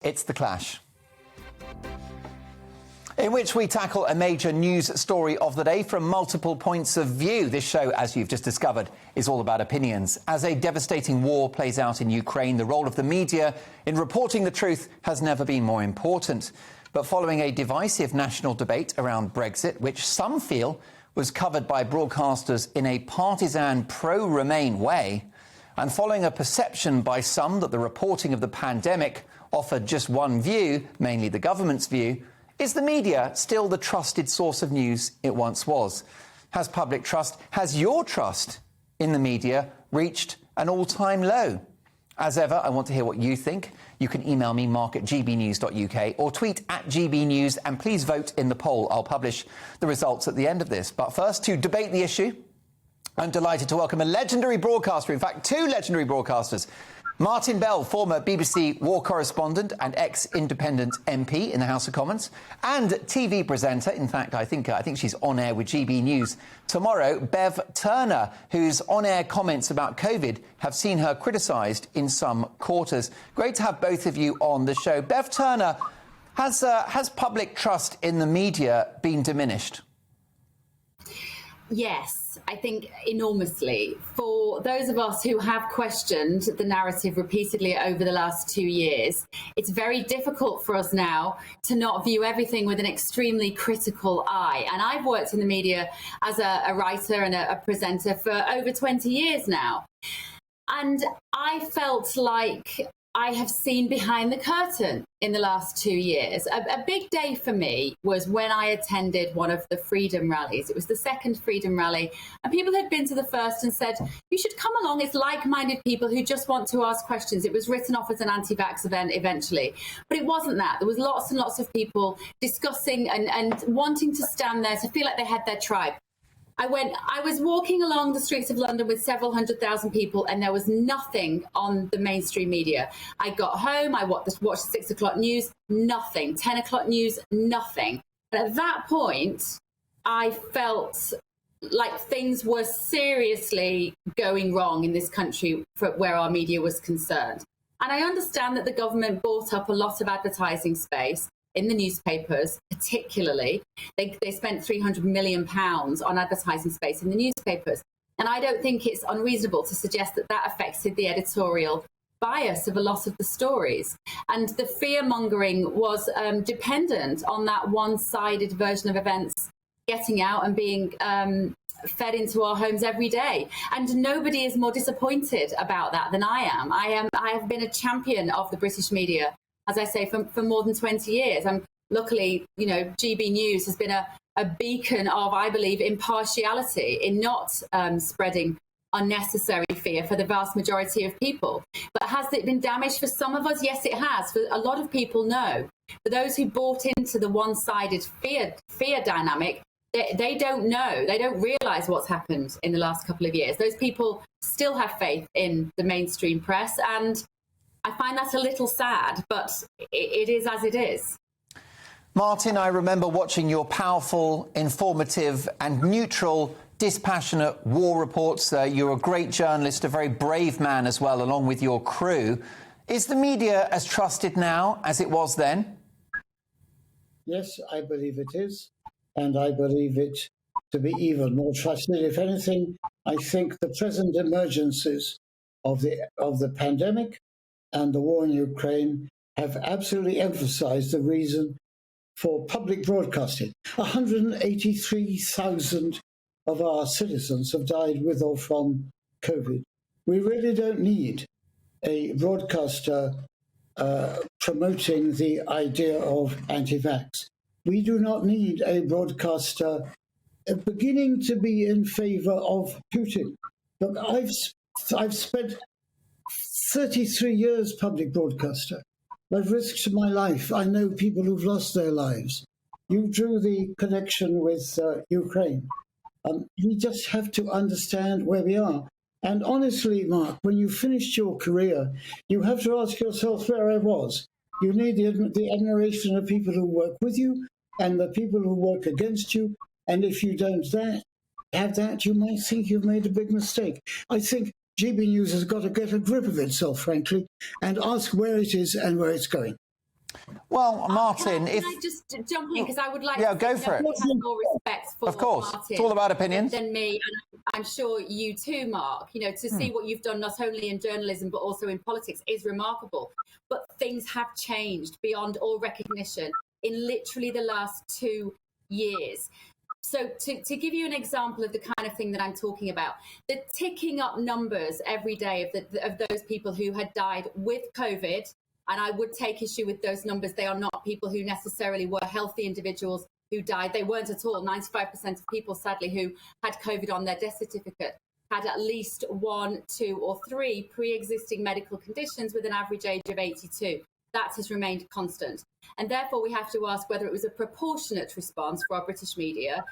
It's The Clash, in which we tackle a major news story of the day from multiple points of view. This show, as you've just discovered, is all about opinions. As a devastating war plays out in Ukraine, the role of the media in reporting the truth has never been more important. But following a divisive national debate around Brexit, which some feel was covered by broadcasters in a partisan pro-Remain way, and following a perception by some that the reporting of the pandemic offered just one view, mainly the government's view, is the media still the trusted source of news it once was? Has public trust, has your trust in the media reached an all-time low? As ever, I want to hear what you think. You can email me, mark@gbnews.uk, or tweet @gbnews, and please vote in the poll. I'll publish the results at the end of this. But first, to debate the issue, I'm delighted to welcome a legendary broadcaster, in fact, two legendary broadcasters. Martin Bell, former BBC war correspondent and ex-independent MP in the House of Commons, and TV presenter. In fact, I think she's on air with GB News tomorrow. Bev Turner, whose on-air comments about COVID have seen her criticised in some quarters. Great to have both of you on the show. Bev Turner, has public trust in the media been diminished? Yes, I think enormously. For those of us who have questioned the narrative repeatedly over the last 2 years, it's very difficult for us now to not view everything with an extremely critical eye. And I've worked in the media as a writer and a presenter for over 20 years now. And I felt like I have seen behind the curtain in the last 2 years. A big day for me was when I attended one of the freedom rallies. It was the second freedom rally, and people had been to the first and said, you should come along. It's like-minded people who just want to ask questions. It was written off as an anti-vax event eventually, but it wasn't that. There was lots and lots of people discussing and wanting to stand there to feel like they had their tribe. I was walking along the streets of London with several 100,000 people, and there was nothing on the mainstream media. I got home, I watched the 6 o'clock news, nothing. 10 o'clock news, nothing. And at that point, I felt like things were seriously going wrong in this country for where our media was concerned. And I understand that the government bought up a lot of advertising space in the newspapers, particularly. They spent £300 million on advertising space in the newspapers. And I don't think it's unreasonable to suggest that that affected the editorial bias of a lot of the stories. And the fear-mongering was dependent on that one-sided version of events getting out and being fed into our homes every day. And nobody is more disappointed about that than I am. I have been a champion of the British media, as I say, for more than 20 years. And luckily, GB News has been a beacon of, I believe, impartiality in not spreading unnecessary fear for the vast majority of people. But has it been damaged for some of us? Yes, it has. For a lot of people, no. For those who bought into the one-sided fear dynamic, they don't know. They don't realise what's happened in the last couple of years. Those people still have faith in the mainstream press, and I find that a little sad, but it is as it is. Martin, I remember watching your powerful, informative and neutral, dispassionate war reports. You're a great journalist, a very brave man as well, along with your crew. Is the media as trusted now as it was then? Yes, I believe it is. And I believe it to be even more trusted. If anything, I think the present emergencies of the pandemic and the war in Ukraine have absolutely emphasized the reason for public broadcasting. 183,000 of our citizens have died with or from COVID. We really don't need a broadcaster promoting the idea of anti-vax. We do not need a broadcaster beginning to be in favor of Putin. Look, I've spent 33 years public broadcaster. I've risked my life. I know people who've lost their lives. You drew the connection with Ukraine. We just have to understand where we are. And honestly, Mark, when you finished your career, you have to ask yourself where I was. You need the admiration of people who work with you and the people who work against you. And if you don't have that, you might think you've made a big mistake. I think GB News has got to get a grip of itself, frankly, and ask where it is and where it's going. Well, Martin, can I just jump in, because I would like Yeah, to go think for it. nobody has more respect for Of course, Martin it's all about opinions. than me, and I'm sure you too, Mark. You know, to see what you've done not only in journalism but also in politics is remarkable. But things have changed beyond all recognition in literally the last 2 years. So to give you an example of the kind of thing that I'm talking about, the ticking up numbers every day of those people who had died with COVID, and I would take issue with those numbers. They are not people who necessarily were healthy individuals who died. They weren't at all. 95% of people, sadly, who had COVID on their death certificate had at least 1, 2, or 3 pre-existing medical conditions with an average age of 82. That has remained constant. And therefore, we have to ask whether it was a proportionate response for our British media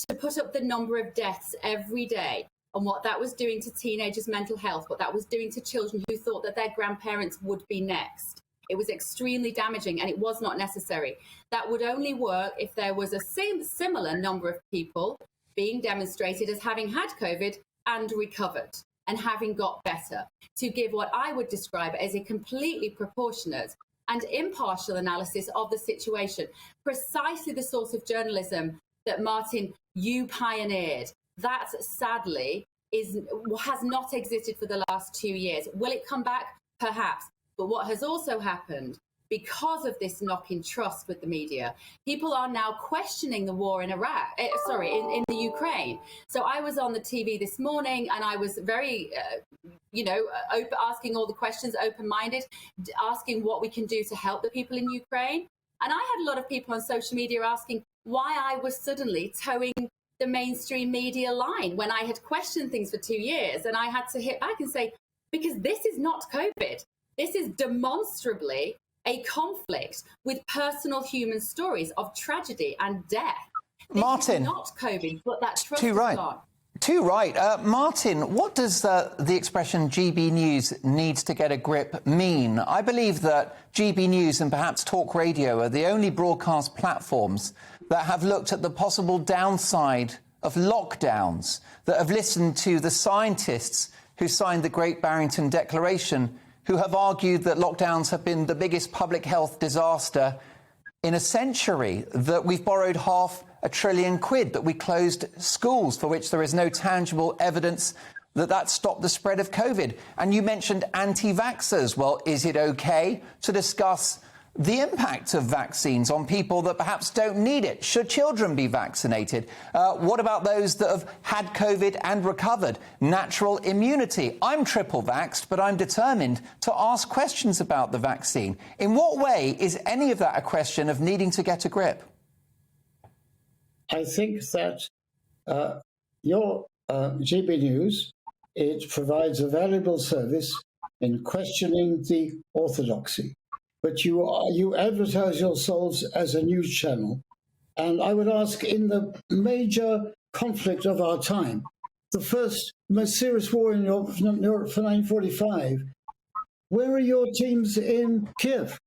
to put up the number of deaths every day and what that was doing to teenagers' mental health, what that was doing to children who thought that their grandparents would be next. It was extremely damaging, and it was not necessary. That would only work if there was a similar number of people being demonstrated as having had COVID and recovered and having got better, to give what I would describe as a completely proportionate and impartial analysis of the situation. Precisely the sort of journalism that, Martin, you pioneered. That, sadly, has not existed for the last 2 years. Will it come back? Perhaps. But what has also happened, because of this knock in trust with the media, people are now questioning the war in in the Ukraine. So I was on the TV this morning, and I was very, asking all the questions, open-minded, asking what we can do to help the people in Ukraine. And I had a lot of people on social media asking why I was suddenly towing the mainstream media line when I had questioned things for 2 years. And I had to hit back and say, because this is not COVID. This is demonstrably a conflict with personal human stories of tragedy and death. This Martin, is not COVID, but that trust too is right. gone. Too right. Martin, what does the expression GB News needs to get a grip mean? I believe that GB News and perhaps Talk Radio are the only broadcast platforms that have looked at the possible downside of lockdowns, that have listened to the scientists who signed the Great Barrington Declaration, who have argued that lockdowns have been the biggest public health disaster in a century, that we've borrowed £500 billion, that we closed schools for which there is no tangible evidence that stopped the spread of COVID. And you mentioned anti-vaxxers. Well, is it OK to discuss the impact of vaccines on people that perhaps don't need it? Should children be vaccinated? What about those that have had COVID and recovered? Natural immunity. I'm triple vaxxed, but I'm determined to ask questions about the vaccine. In what way is any of that a question of needing to get a grip? I think that your GB News, it provides a valuable service in questioning the orthodoxy. But you advertise yourselves as a news channel. And I would ask, in the major conflict of our time, the first most serious war in Europe for 1945, where are your teams in Kiev?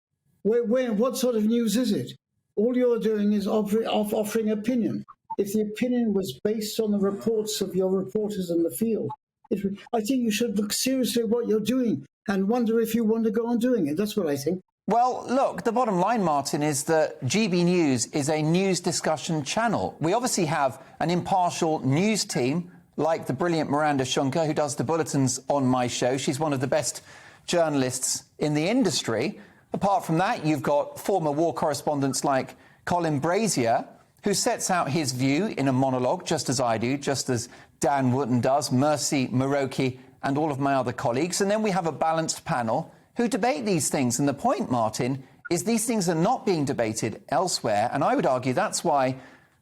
What sort of news is it? All you're doing is offering opinion. If the opinion was based on the reports of your reporters in the field, I think you should look seriously at what you're doing and wonder if you want to go on doing it. That's what I think. Well, look, the bottom line, Martin, is that GB News is a news discussion channel. We obviously have an impartial news team, like the brilliant Miranda Shunker, who does the bulletins on my show. She's one of the best journalists in the industry. Apart from that, you've got former war correspondents like Colin Brazier, who sets out his view in a monologue, just as I do, just as Dan Wootton does, Mercy Muroki, and all of my other colleagues. And then we have a balanced panel who debate these things. And the point, Martin, is these things are not being debated elsewhere. And I would argue that's why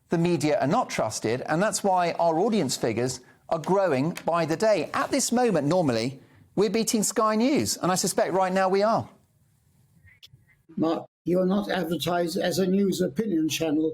the media are not trusted, and that's why our audience figures are growing by the day. At this moment, normally, we're beating Sky News, and I suspect right now we are. Mark, you're not advertised as a news opinion channel